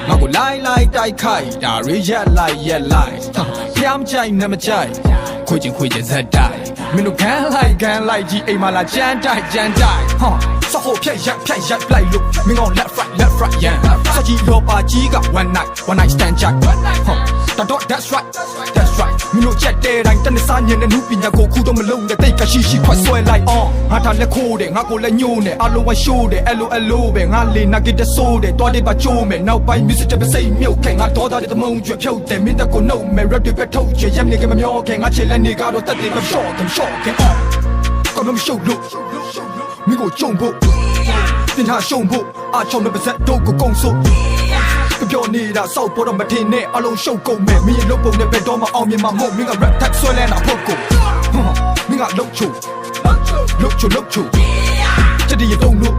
ငါကိုလိုက်တိုက်ခိုက်ဒါရီရက်လိုက်ဖျားမကြိုက်နဲ့မကြိုက်ခွေးချင်းဇက်တိုက်မင်းတို့ခံလိုက်ကြီးအိမ်မှာလာကြမ်းတိုက်စဟိုဖြက်ရက်လိုက်လို့မင်းတို့ left right ရန်စကြီးလောပါကြီးက one night stand ကြိုက်တော့ that's right မင်းတို့ချက်တဲ့တိုင်းတနစားညင်တဲ့နုပညာကိုခုတော့မလုံးတဲ့တိတ်ကရှိခွက်ဆွဲလိုက်ငါထားလက်ခိုးတယ်ငါကိုလက်ညှိုးတယ်အလုံးဝရှိုးတယ်LOL ပဲငါလေနာဂစ်တဆိုးတယ်တွားတဲ့ပါကျိုးမယ်နောက်ပိုင်း music တဲ့စိတ်မြုပ်ခဲငါတော်သားတဲ့မုံကျွဖြုတ်တယ်မင်းတကိုနှုတ်မယ် rap တွေပဲထုတ်ချင်ရမ်းနေကမမျောခဲငါချေလက်နေကတော့တက်တယ်မလျှော့ခဲကောင်းမရှုပ်လို့မင်းကိုကြုံဖို့တင်ထားရှုံဖို့အချောင်းနဲ့ပါဇက်တို့ကိုကုန်းစို့ပြောနေတာစောက်ပေါ်တော့မထင်နဲ့အလုံးရှုပ်ကုန်မယ်မင်းရဲ့လုပ်ပုံနဲ့ဘယ်တော့မှအောင်မြင်မှာမဟုတ်မင်းက rap tag ဆွဲလဲတာဖို့ကိုမင်းကလှုပ်ချိုချက်တည်းရုံလို့